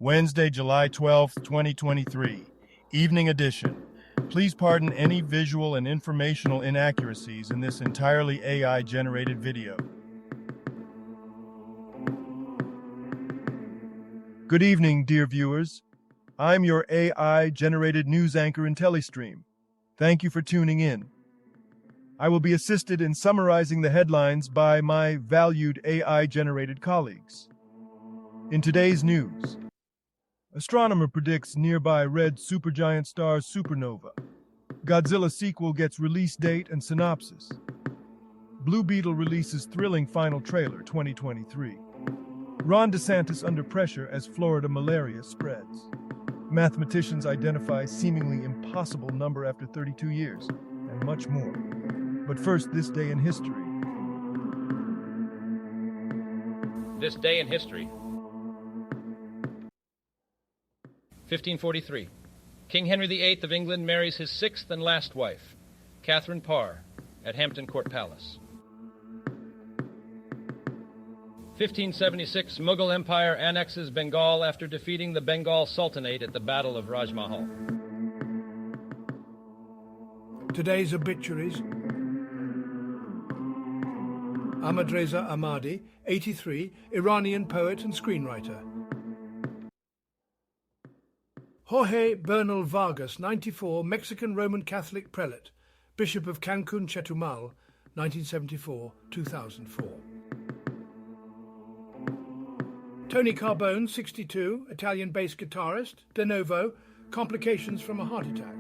Wednesday, July 12th, 2023, evening edition. Please pardon any visual and informational inaccuracies in this entirely AI-generated video. Good evening, dear viewers. I'm your AI-generated news anchor in Telestream. Thank you for tuning in. I will be assisted in summarizing the headlines by my valued AI-generated colleagues. In today's news, astronomer predicts nearby red supergiant star supernova. Godzilla sequel gets release date and synopsis. Blue Beetle releases thrilling final trailer 2023. Ron DeSantis under pressure as Florida malaria spreads. Mathematicians identify seemingly impossible number after 32 years, and much more. But first, this day in history. This day in history. 1543. King Henry VIII of England marries his sixth and last wife, Catherine Parr, at Hampton Court Palace. 1576. Mughal Empire annexes Bengal after defeating the Bengal Sultanate at the Battle of Rajmahal. Today's obituaries. Ahmadreza Ahmadi, 83, Iranian poet and screenwriter. Jorge Bernal Vargas, 94, Mexican Roman Catholic prelate, Bishop of Cancun, Chetumal, 1974-2004. Tony Carbone, 62, Italian bass guitarist, de novo, complications from a heart attack.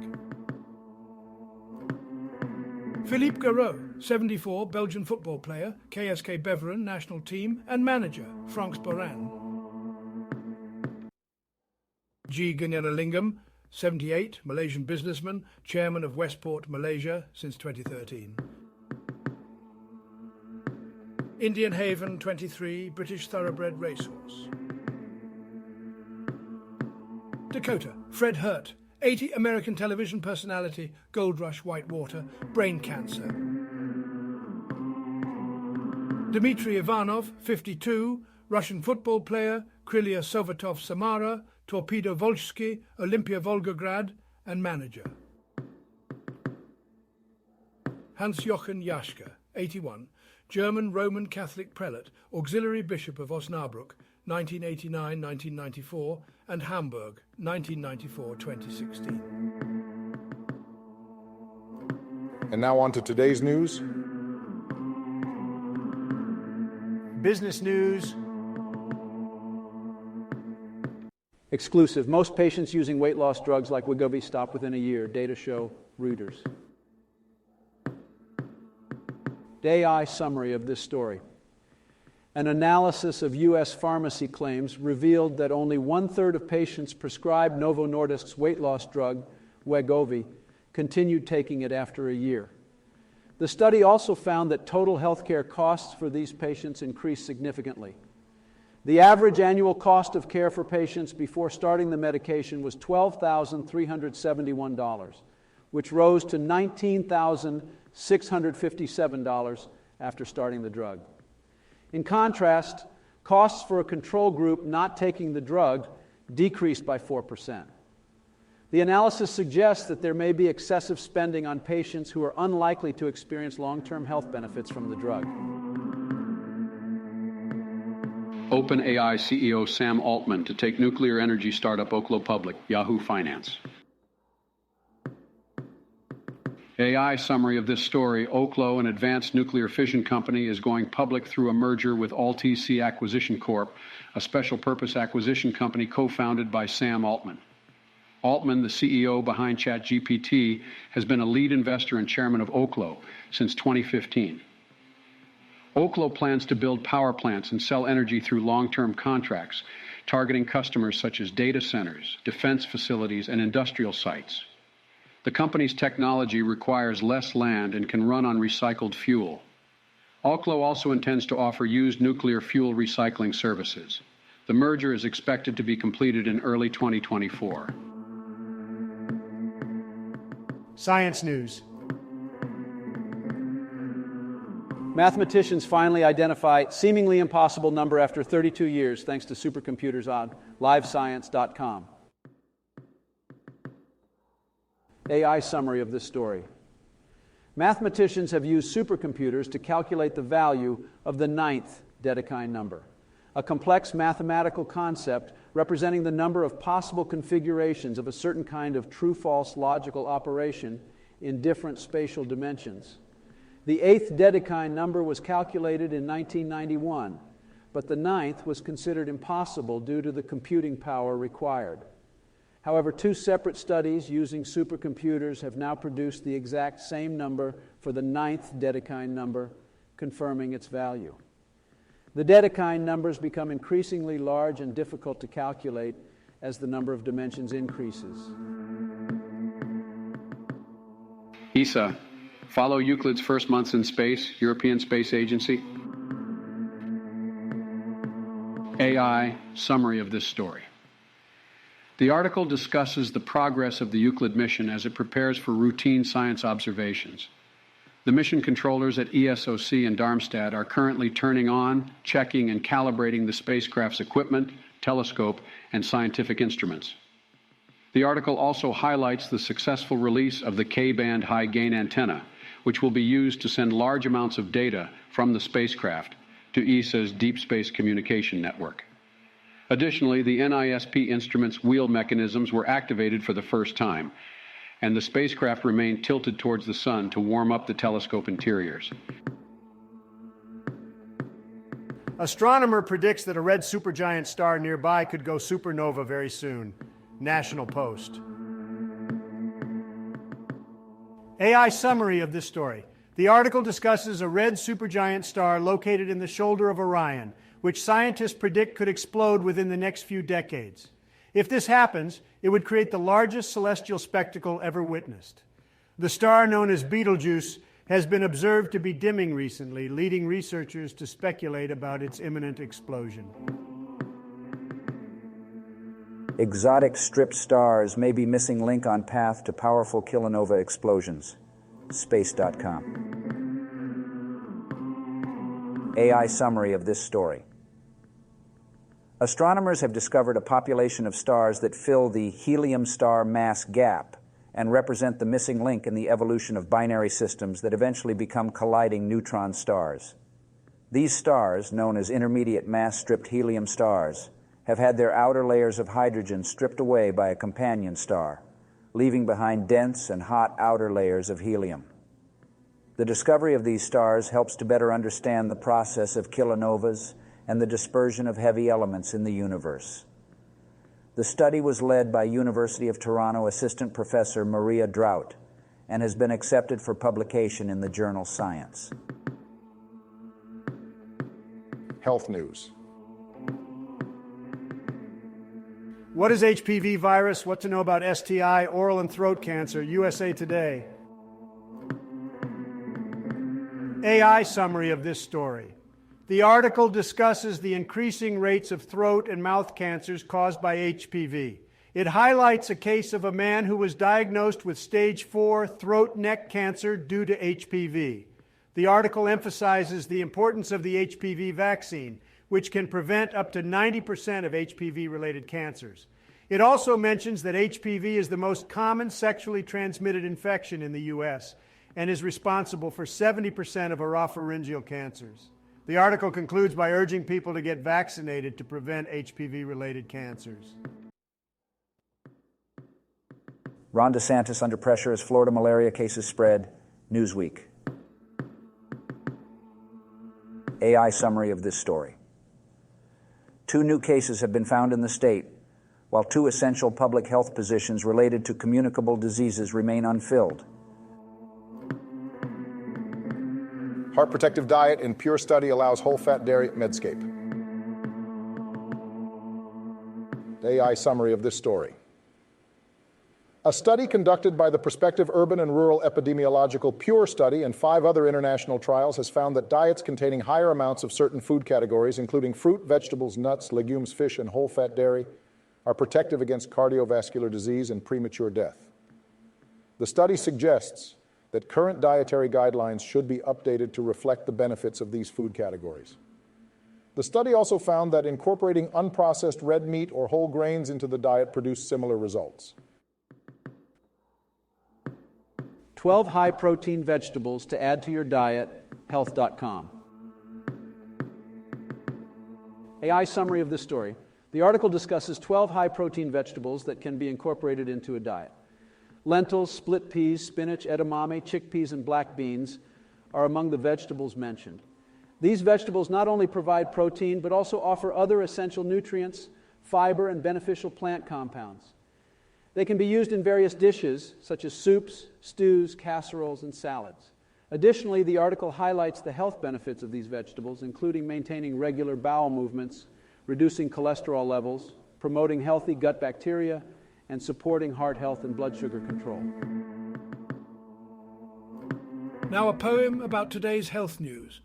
Philippe Garot, 74, Belgian football player, KSK Beveren national team and manager, Franks Boran. G. Ganyanalingam, 78, Malaysian businessman, chairman of Westport, Malaysia since 2013. Indian Haven, 23, British thoroughbred racehorse. Dakota, Fred Hurt, 80, American television personality, Gold Rush Whitewater, brain cancer. Dmitry Ivanov, 52, Russian football player, Krylia Sovetov Samara, Torpedo Volsky, Olympia Volgograd, and manager. Hans-Jochen Jaschke, 81, German Roman Catholic prelate, auxiliary bishop of Osnabrück, 1989-1994, and Hamburg, 1994-2016. And now on to today's news. Business news. Exclusive. Most patients using weight loss drugs like Wegovy stop within a year. Data show Reuters. AI summary of this story. An analysis of U.S. pharmacy claims revealed that only 1/3 of patients prescribed Novo Nordisk's weight loss drug, Wegovy, continued taking it after a year. The study also found that total healthcare costs for these patients increased significantly. The average annual cost of care for patients before starting the medication was $12,371, which rose to $19,657 after starting the drug. In contrast, costs for a control group not taking the drug decreased by 4%. The analysis suggests that there may be excessive spending on patients who are unlikely to experience long-term health benefits from the drug. OpenAI CEO Sam Altman to take nuclear energy startup Oklo public, Yahoo Finance. AI summary of this story. Oklo, an advanced nuclear fission company, is going public through a merger with AltC Acquisition Corp., a special purpose acquisition company co-founded by Sam Altman. Altman, the CEO behind ChatGPT, has been a lead investor and chairman of Oklo since 2015. Oklo plans to build power plants and sell energy through long-term contracts, targeting customers such as data centers, defense facilities, and industrial sites. The company's technology requires less land and can run on recycled fuel. Oklo also intends to offer used nuclear fuel recycling services. The merger is expected to be completed in early 2024. Science news. Mathematicians finally identify seemingly impossible number after 32 years thanks to supercomputers on livescience.com. AI summary of this story. Mathematicians have used supercomputers to calculate the value of the 9th Dedekind number, a complex mathematical concept representing the number of possible configurations of a certain kind of true-false logical operation in different spatial dimensions. The 8th Dedekind number was calculated in 1991, but the 9th was considered impossible due to the computing power required. However, 2 separate studies using supercomputers have now produced the exact same number for the 9th Dedekind number, confirming its value. The Dedekind numbers become increasingly large and difficult to calculate as the number of dimensions increases. ESA, follow Euclid's first months in space, European Space Agency. AI summary of this story. The article discusses the progress of the Euclid mission as it prepares for routine science observations. The mission controllers at ESOC in Darmstadt are currently turning on, checking, and calibrating the spacecraft's equipment, telescope, and scientific instruments. The article also highlights the successful release of the K-band high-gain antenna, which will be used to send large amounts of data from the spacecraft to ESA's Deep Space Communication Network. Additionally, the NISP instrument's wheel mechanisms were activated for the first time, and the spacecraft remained tilted towards the sun to warm up the telescope interiors. Astronomer predicts that a red supergiant star nearby could go supernova very soon. National Post. AI summary of this story. The article discusses a red supergiant star located in the shoulder of Orion, which scientists predict could explode within the next few decades. If this happens, it would create the largest celestial spectacle ever witnessed. The star, known as Betelgeuse, has been observed to be dimming recently, leading researchers to speculate about its imminent explosion. Exotic strip stars may be missing link on path to powerful kilonova explosions. Space.com. AI summary of this story. Astronomers have discovered a population of stars that fill the helium star mass gap and represent the missing link in the evolution of binary systems that eventually become colliding neutron stars. These stars, known as intermediate mass-stripped helium stars, have had their outer layers of hydrogen stripped away by a companion star, leaving behind dense and hot outer layers of helium. The discovery of these stars helps to better understand the process of kilonovas and the dispersion of heavy elements in the universe. The study was led by University of Toronto Assistant Professor Maria Drought and has been accepted for publication in the journal Science. Health news. What is HPV virus? What to know about STI, oral and throat cancer? USA Today. AI summary of this story. The article discusses the increasing rates of throat and mouth cancers caused by HPV. It highlights a case of a man who was diagnosed with stage 4 throat-neck cancer due to HPV. The article emphasizes the importance of the HPV vaccine, which can prevent up to 90% of HPV-related cancers. It also mentions that HPV is the most common sexually transmitted infection in the U.S. and is responsible for 70% of oropharyngeal cancers. The article concludes by urging people to get vaccinated to prevent HPV-related cancers. Ron DeSantis under pressure as Florida malaria cases spread. Newsweek. AI summary of this story. 2 new cases have been found in the state, while 2 essential public health positions related to communicable diseases remain unfilled. Heart protective diet in Pure Study allows whole-fat dairy. Medscape. AI summary of this story. A study conducted by the Prospective Urban and Rural Epidemiological Pure Study and 5 other international trials has found that diets containing higher amounts of certain food categories, including fruit, vegetables, nuts, legumes, fish, and whole-fat dairy, are protective against cardiovascular disease and premature death. The study suggests that current dietary guidelines should be updated to reflect the benefits of these food categories. The study also found that incorporating unprocessed red meat or whole grains into the diet produced similar results. 12 high-protein vegetables to add to your diet, health.com. AI summary of this story. The article discusses 12 high-protein vegetables that can be incorporated into a diet. Lentils, split peas, spinach, edamame, chickpeas, and black beans are among the vegetables mentioned. These vegetables not only provide protein, but also offer other essential nutrients, fiber, and beneficial plant compounds. They can be used in various dishes, such as soups, stews, casseroles, and salads. Additionally, the article highlights the health benefits of these vegetables, including maintaining regular bowel movements, reducing cholesterol levels, promoting healthy gut bacteria, and supporting heart health and blood sugar control. Now a poem about today's health news.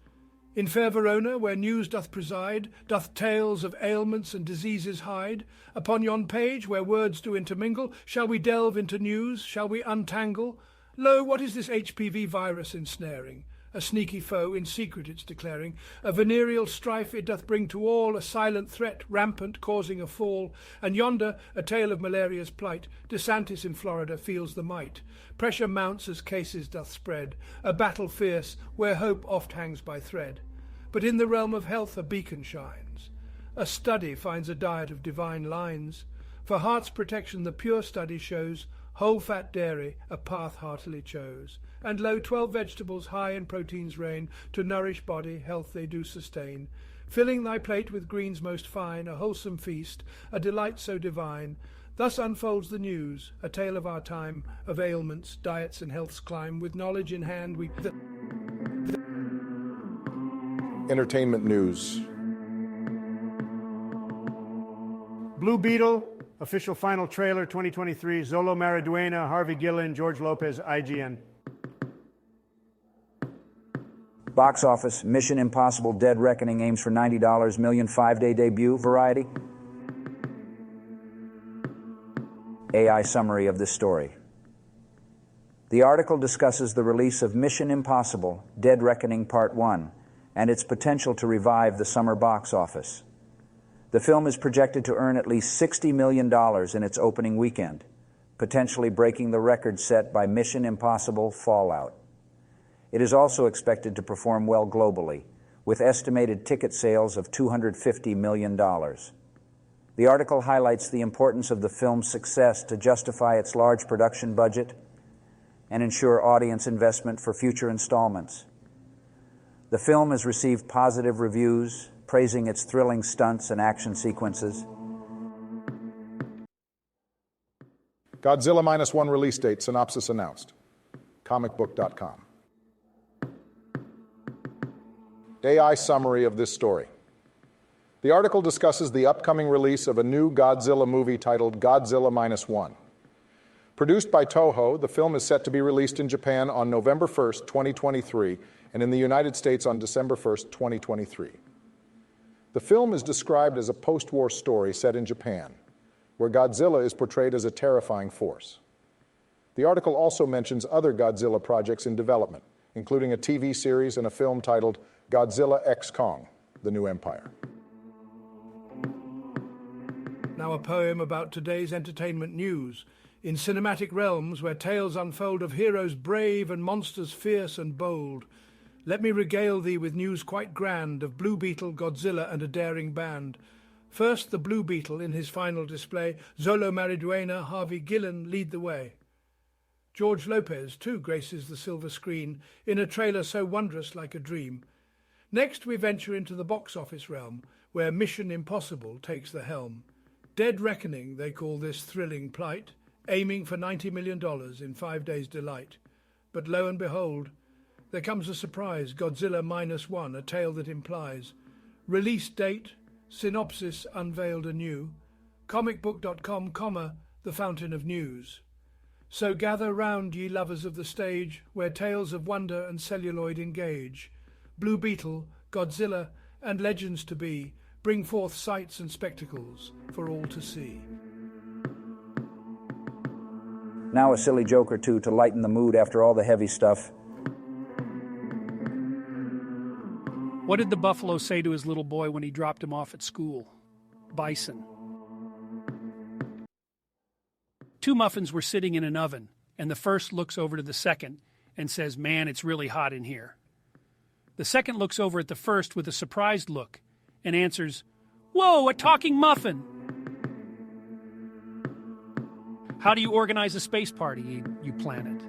In fair Verona, where news doth preside, doth tales of ailments and diseases hide. Upon yon page, where words do intermingle, shall we delve into news? Shall we untangle? Lo, what is this HPV virus ensnaring? A sneaky foe, in secret it's declaring. A venereal strife it doth bring to all, a silent threat, rampant, causing a fall. And yonder, a tale of malaria's plight, DeSantis in Florida feels the might. Pressure mounts as cases doth spread, a battle fierce, where hope oft hangs by thread. But in the realm of health a beacon shines. A study finds a diet of divine lines. For heart's protection the pure study shows, whole fat dairy a path heartily chose. And lo, 12 vegetables high in proteins reign, to nourish body, health they do sustain. Filling thy plate with greens most fine, a wholesome feast, a delight so divine. Thus unfolds the news, a tale of our time, of ailments, diets and health's climb. With knowledge in hand we... Entertainment news. Blue Beetle, official final trailer 2023, Zolo Mariduena, Harvey Guillén, George Lopez, IGN. Box office, Mission Impossible Dead Reckoning aims for $90 million 5-day debut. Variety. AI summary of this story. The article discusses the release of Mission Impossible Dead Reckoning Part 1 and its potential to revive the summer box office. The film is projected to earn at least $60 million in its opening weekend, potentially breaking the record set by Mission Impossible Fallout. It is also expected to perform well globally, with estimated ticket sales of $250 million. The article highlights the importance of the film's success to justify its large production budget and ensure audience investment for future installments. The film has received positive reviews, praising its thrilling stunts and action sequences. Godzilla -1 release date, synopsis announced. Comicbook.com. AI summary of this story. The article discusses the upcoming release of a new Godzilla movie titled Godzilla -1. Produced by Toho, the film is set to be released in Japan on November 1st, 2023, and in the United States on December 1st, 2023. The film is described as a post-war story set in Japan, where Godzilla is portrayed as a terrifying force. The article also mentions other Godzilla projects in development, including a TV series and a film titled Godzilla x Kong, The New Empire. Now a poem about today's entertainment news. In cinematic realms where tales unfold of heroes brave and monsters fierce and bold, let me regale thee with news quite grand of Blue Beetle, Godzilla, and a daring band. First, the Blue Beetle in his final display, Zolo Mariduena, Harvey Guillén lead the way. George Lopez, too, graces the silver screen in a trailer so wondrous like a dream. Next, we venture into the box office realm, where Mission Impossible takes the helm. Dead Reckoning, they call this thrilling plight, aiming for $90 million in 5 days' delight. But lo and behold, there comes a surprise, Godzilla -1, a tale that implies. Release date, synopsis unveiled anew, comicbook.com, the fountain of news. So gather round, ye lovers of the stage, where tales of wonder and celluloid engage. Blue Beetle, Godzilla, and legends to be, bring forth sights and spectacles for all to see. Now a silly joke or two to lighten the mood after all the heavy stuff. What did the buffalo say to his little boy when he dropped him off at school? Bison. 2 muffins were sitting in an oven, and the first looks over to the second and says, "Man, it's really hot in here." The second looks over at the first with a surprised look and answers, "Whoa, a talking muffin!" How do you organize a space party, you planet?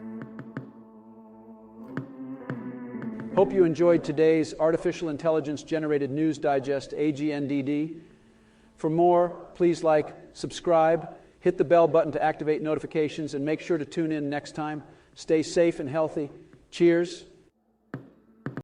Hope you enjoyed today's Artificial Intelligence Generated News Digest, AGNDD. For more, please like, subscribe, hit the bell button to activate notifications, and make sure to tune in next time. Stay safe and healthy. Cheers.